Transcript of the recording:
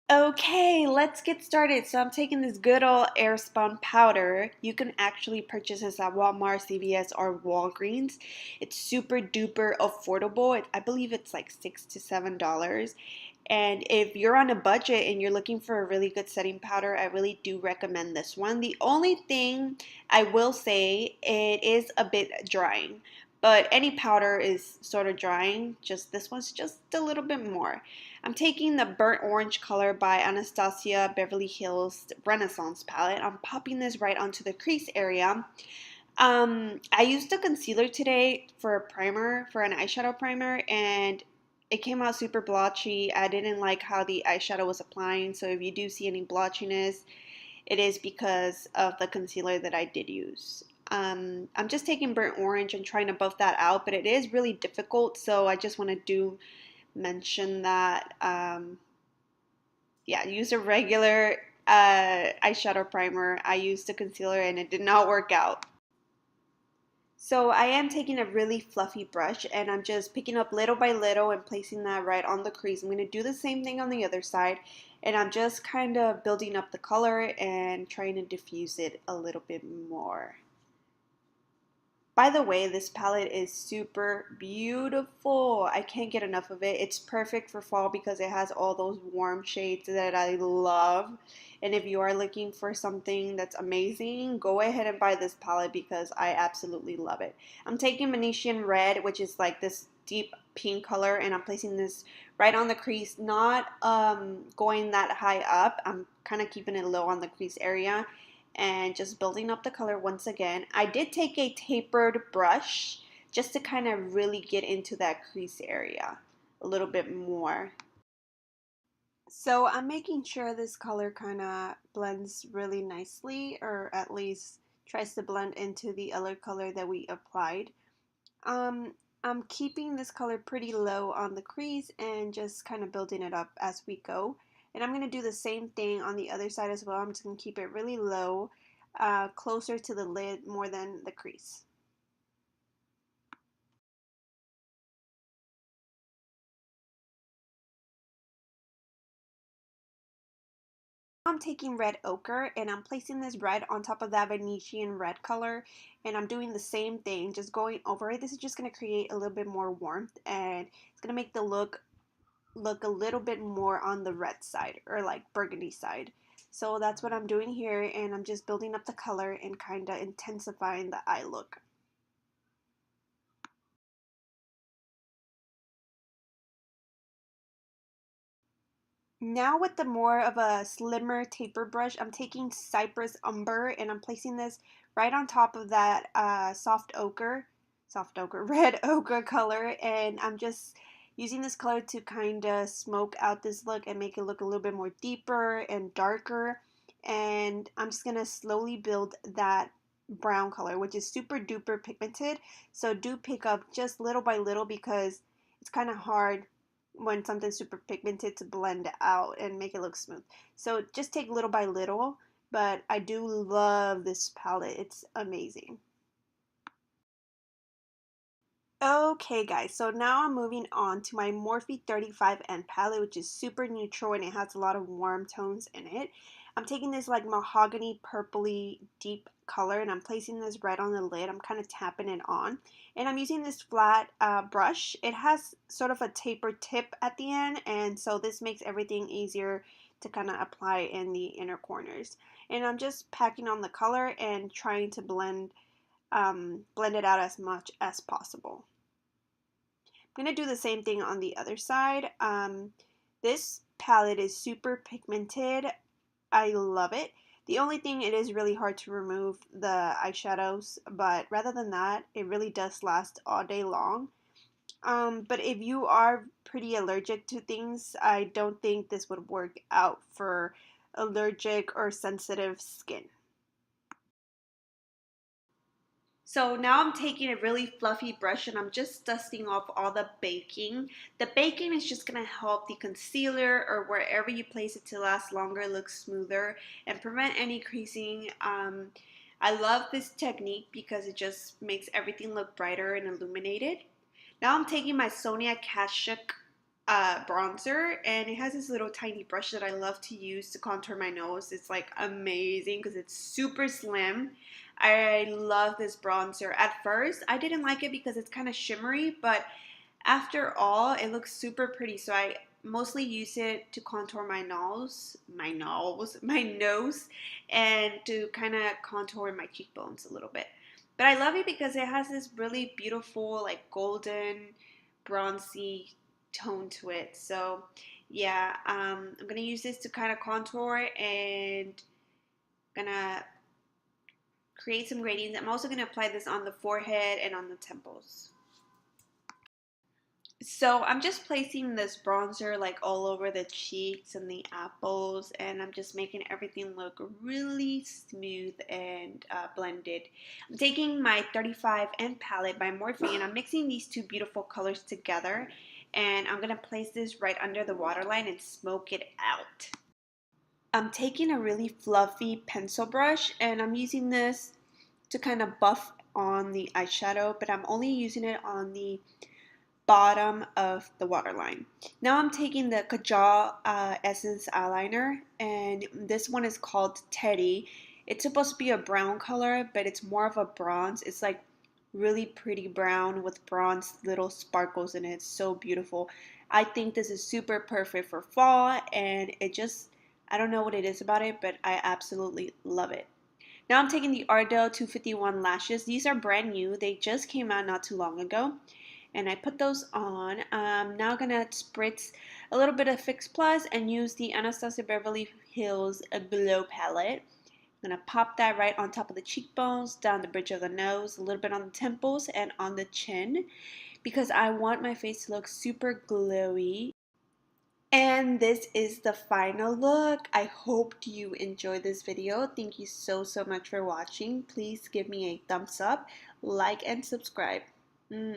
Okay, let's get started. So I'm taking this good old airspun powder. You can actually purchase this at Walmart, CVS, or Walgreens. It's super duper affordable. I believe it's like $6 to $7. And if you're on a budget and you're looking for a really good setting powder, I really do recommend this one. The only thing I will say, it is a bit drying. But any powder is sort of drying. Just this one's just a little bit more. I'm taking the burnt orange color by Anastasia Beverly Hills Renaissance palette. I'm popping this right onto the crease area. I used a concealer today for a primer, for an eyeshadow primer, and it came out super blotchy. I didn't like how the eyeshadow was applying, so if you do see any blotchiness, it is because of the concealer that I did use. I'm just taking burnt orange and trying to buff that out, but it is really difficult, so I just want to do mention that yeah, use a regular eyeshadow primer. I used a concealer and it did not work out. So I am taking a really fluffy brush and I'm just picking up little by little and placing that right on the crease. I'm going to do the same thing on the other side, and I'm just kind of building up the color and trying to diffuse it a little bit more. By the way, this palette is super beautiful. I can't get enough of it. It's perfect for fall because it has all those warm shades that I love. And if you are looking for something that's amazing, go ahead and buy this palette because I absolutely love it. I'm taking Venetian Red, which is like this deep pink color, and I'm placing this right on the crease, not going that high up. I'm kind of keeping it low on the crease area and just building up the color once again. I did take a tapered brush just to kind of really get into that crease area a little bit more. So I'm making sure this color kind of blends really nicely, or at least tries to blend into the other color that we applied. Um, I'm keeping this color pretty low on the crease and just kind of building it up as we go. And I'm going to do the same thing on the other side as well. I'm just going to keep it really low, closer to the lid more than the crease. I'm taking red ochre and I'm placing this red on top of that Venetian red color, and I'm doing the same thing, just going over it. This is just going to create a little bit more warmth, and it's going to make the look a little bit more on the red side, or like burgundy side. So that's what I'm doing here, and I'm just building up the color and kind of intensifying the eye look. Now with the more of a slimmer taper brush, I'm taking Cypress Umber and I'm placing this right on top of that red ochre color, and I'm just using this color to kind of smoke out this look and make it look a little bit more deeper and darker. And I'm just going to slowly build that brown color, which is super duper pigmented. So do pick up just little by little because it's kind of hard when something's super pigmented to blend out and make it look smooth. So just take little by little, but I do love this palette. It's amazing. Okay guys, so now I'm moving on to my Morphe 35N palette, which is super neutral and it has a lot of warm tones in it. I'm taking this like mahogany purpley deep color and I'm placing this right on the lid. I'm kind of tapping it on. And I'm using this flat brush. It has sort of a taper tip at the end, and so this makes everything easier to kind of apply in the inner corners. And I'm just packing on the color and trying to blend it out as much as possible. I'm going to do the same thing on the other side. This palette is super pigmented. I love it. The only thing, it is really hard to remove the eyeshadows, but rather than that, it really does last all day long. But if you are pretty allergic to things, I don't think this would work out for allergic or sensitive skin. So now I'm taking a really fluffy brush and I'm just dusting off all the baking. The baking is just going to help the concealer or wherever you place it to last longer, look smoother, and prevent any creasing. I love this technique because it just makes everything look brighter and illuminated. Now I'm taking my Sonia Kashuk bronzer, and it has this little tiny brush that I love to use to contour my nose. It's like amazing because it's super slim. I love this bronzer. At first, I didn't like it because it's kind of shimmery, but after all, it looks super pretty. So I mostly use it to contour my nose, and to kind of contour my cheekbones a little bit. But I love it because it has this really beautiful, like golden, bronzy tone to it. So yeah, I'm gonna use this to kind of contour and gonna create some gradients. I'm also gonna apply this on the forehead and on the temples. So I'm just placing this bronzer like all over the cheeks and the apples, and I'm just making everything look really smooth and blended. I'm taking my 35N palette by Morphe, and I'm mixing these two beautiful colors together, and I'm gonna place this right under the waterline and smoke it out. I'm taking a really fluffy pencil brush, and I'm using this to kind of buff on the eyeshadow, but I'm only using it on the bottom of the waterline. Now I'm taking the Kajal Essence eyeliner, and this one is called Teddy. It's supposed to be a brown color, but it's more of a bronze. It's like really pretty brown with bronze little sparkles in it. It's so beautiful. I think this is super perfect for fall, and I don't know what it is about it, but I absolutely love it. Now I'm taking the Ardell 251 lashes. These are brand new. They just came out not too long ago, and I put those on. I'm now gonna spritz a little bit of Fix Plus and use the Anastasia Beverly Hills Glow Palette. I'm gonna pop that right on top of the cheekbones, down the bridge of the nose, a little bit on the temples and on the chin, because I want my face to look super glowy. And this is the final look. I hope you enjoyed this video. Thank you so much for watching. Please give me a thumbs up, like, and subscribe. Mwah.